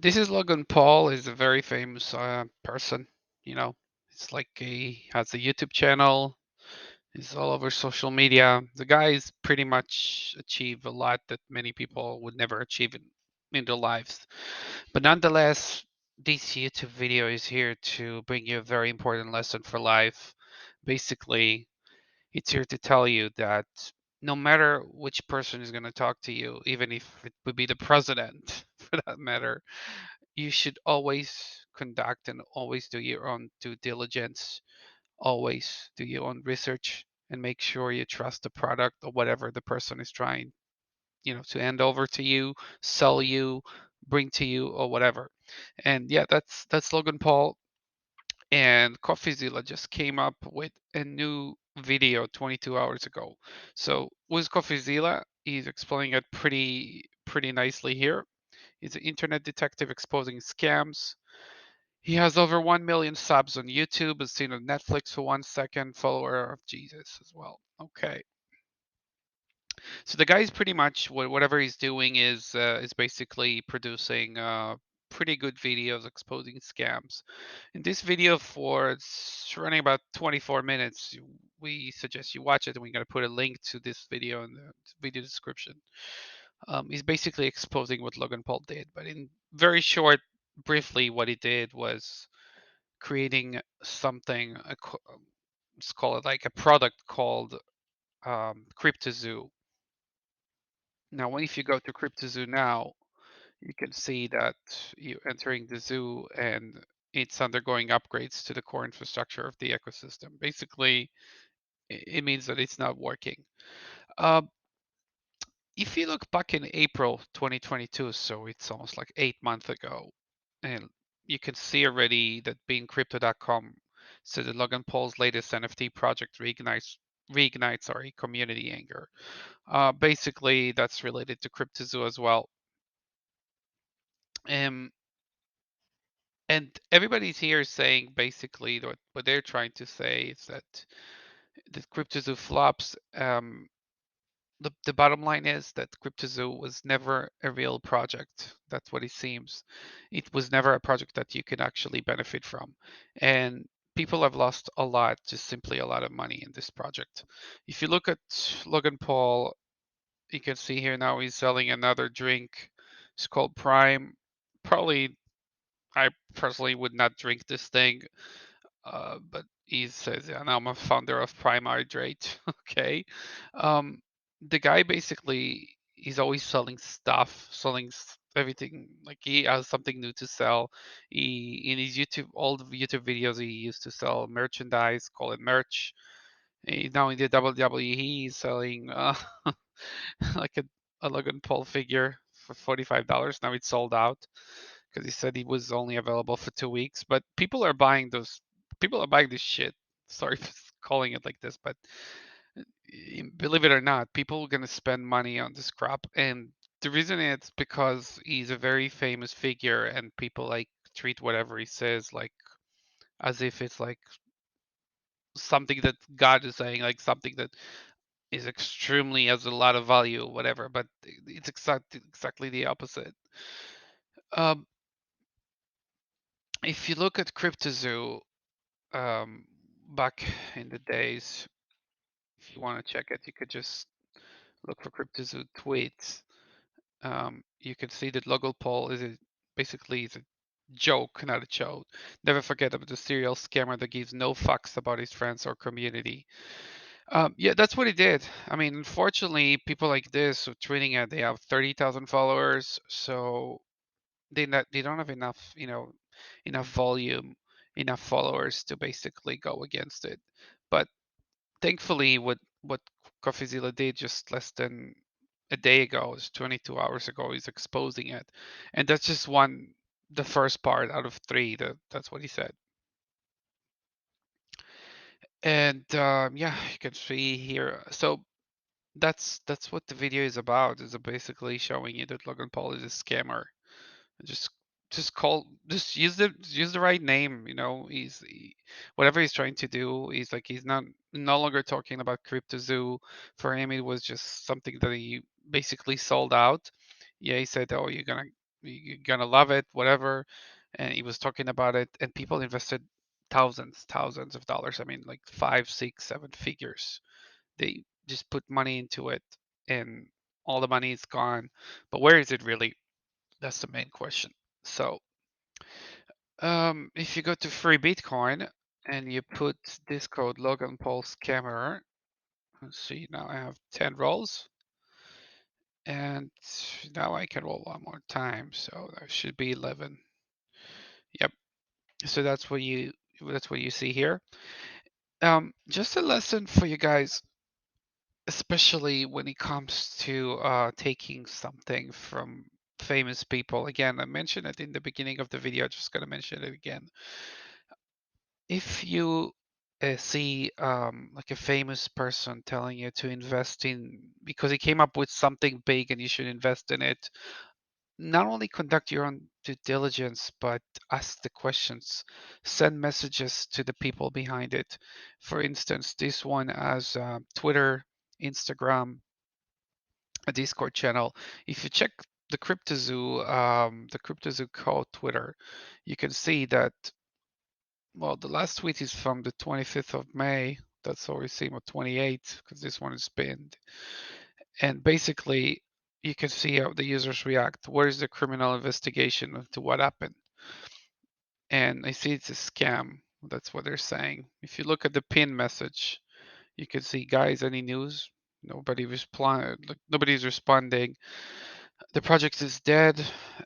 This is Logan Paul. Is a very famous person. You know, it's like he has a YouTube channel. He's all over social media. The guy's pretty much achieved a lot that many people would never achieve in their lives. But nonetheless, this YouTube video is here to bring you a very important lesson for life. Basically, it's here to tell you that no matter which person is going to talk to you, even if it would be the president for that matter, you should always conduct and always do your own due diligence, always do your own research and make sure you trust the product or whatever the person is trying, to hand over to you, sell you, bring to you or whatever. And yeah, that's Logan Paul. And Coffeezilla just came up with a new video 22 hours ago. So with Coffeezilla, he's explaining it pretty nicely here. He's an internet detective exposing scams. He has over 1 million subs on YouTube, is seen on Netflix for 1 second, follower of Jesus as well. Okay. So the guy's pretty much whatever he's doing is basically producing pretty good videos exposing scams. In this video for it's running about 24 minutes, we suggest you watch it and we're going to put a link to this video in the video description. He's basically exposing what Logan Paul did, but in very short, briefly, what he did was creating something. Let's call it like a product called Cryptozoo. Now, when if you go to Cryptozoo now, you can see that you're entering the zoo and it's undergoing upgrades to the core infrastructure of the ecosystem. Basically, it means that it's not working. Uh, if you look back in April 2022, so it's almost like 8 months ago, and you can see already that beingcrypto.com said that Logan Paul's latest NFT project reignites community anger. Basically, that's related to Cryptozoo as well. Um, and everybody's here saying basically what they're trying to say is that the Cryptozoo flops. The bottom line is that Cryptozoo was never a real project. That's what it seems. It was never a project that you can actually benefit from. And people have lost a lot, just simply a lot of money in this project. If you look at Logan Paul, you can see here now he's selling another drink. It's called Prime. Probably, I personally would not drink this thing. But he says, yeah, now I'm a founder of Prime Hydrate. Okay. Um, the guy basically he's always selling stuff, selling everything. Like he has something new to sell. He in his YouTube, all the YouTube videos he used to sell merchandise, call it merch. He's now in the WWE, he's selling like a Logan Paul figure for $45. Now it's sold out because he said he was only available for 2 weeks. But people are buying those. People are buying this shit. Sorry for calling it like this, but believe it or not, people are gonna spend money on this crap, and the reason it's because he's a very famous figure, and people like treat whatever he says like as if it's like something that God is saying, like something that is extremely has a lot of value, whatever. But it's exactly the opposite. Um, if you look at Cryptozoo, um, back in the days, if you want to check it, you could just look for Cryptozoo tweets. You can see that Logan Paul basically is a joke, not a joke. Never forget about the serial scammer that gives no fucks about his friends or community. Yeah, that's what he did. I mean, unfortunately, people like this are tweeting it. They have 30,000 followers, so they don't have enough, enough volume, enough followers to basically go against it. But thankfully, what Coffeezilla did just less than a day ago, is 22 hours ago, is exposing it, and that's just the first part out of three. That's what he said. And yeah, you can see here. So that's what the video is about. Is basically showing you that Logan Paul is a scammer. Just use the right name. Whatever he's trying to do. He's not no longer talking about Cryptozoo. For him, it was just something that he basically sold out. Yeah, he said, "Oh, you're gonna You're gonna love it, whatever. And he was talking about it, and people invested thousands of dollars. I mean, like five, six, seven figures. They just put money into it, and all the money is gone. But where is it really? That's the main question. So, if you go to free Bitcoin and you put this code Logan Paul scammer, let's see, now I have 10 rolls, and now I can roll one more time. So there should be 11. Yep. So that's what you see here. Just a lesson for you guys, especially when it comes to taking something from famous people. Again, I mentioned it in the beginning of the video. I'm just gonna mention it again. If you see like a famous person telling you to invest in because he came up with something big and you should invest in it, not only conduct your own due diligence, but ask the questions, send messages to the people behind it. For instance, this one has Twitter, Instagram, a Discord channel. If you check the Cryptozoo code Twitter, you can see that, well, the last tweet is from the 25th of May. That's always seen with 28th because this one is pinned. And basically, you can see how the users react. Where is the criminal investigation into what happened? And I see it's a scam. That's what they're saying. If you look at the pin message, you can see, guys, any news? Like, nobody's responding. The project is dead,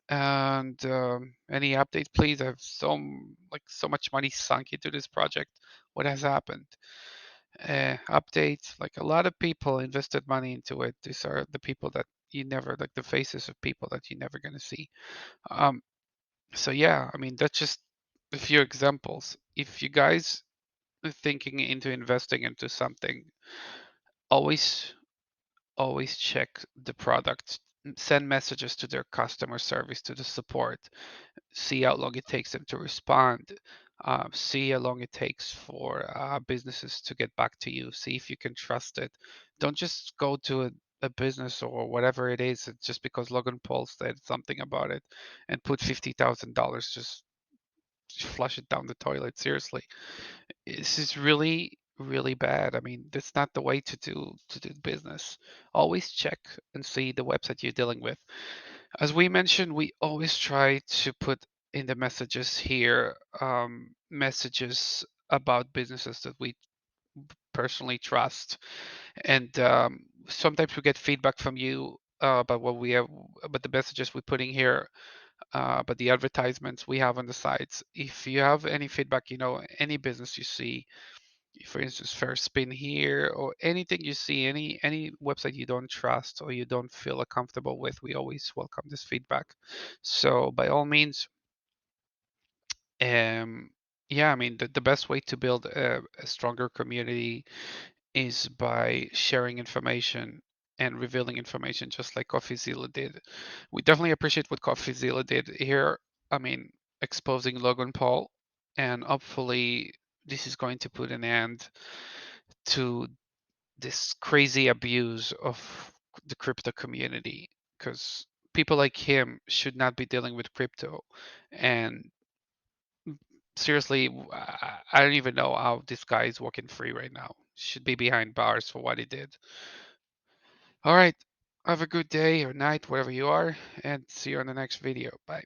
and any update, please? I have so much money sunk into this project. What has happened? Update. Like a lot of people invested money into it. These are the people that you never like the faces of people that you're never gonna see. Um, so yeah, I mean that's just a few examples. If you guys are thinking into investing into something, always always check the product. Send messages to their customer service, to the support. See how long it takes them to respond. See how long it takes for businesses to get back to you. See if you can trust it. Don't just go to a business or whatever it is just because Logan Paul said something about it and put $50,000, just flush it down the toilet. Seriously, this is really really bad. I mean, that's not the way to do business. Always check and see the website you're dealing with. As we mentioned, we always try to put in the messages here messages about businesses that we personally trust. And sometimes we get feedback from you about what we have, about the messages we're putting here, about the advertisements we have on the sites. If you have any feedback, any business you see, for instance, First Spin here, or anything you see, any website you don't trust or you don't feel comfortable with, we always welcome this feedback. So by all means, yeah, I mean the best way to build a stronger community is by sharing information and revealing information, just like Coffeezilla did. We definitely appreciate what Coffeezilla did here. I mean, exposing Logan Paul, and hopefully this is going to put an end to this crazy abuse of the crypto community, because people like him should not be dealing with crypto. And seriously, I don't even know how this guy is working free right now. Should be behind bars for what he did. All right. Have a good day or night, wherever you are, and see you on the next video. Bye.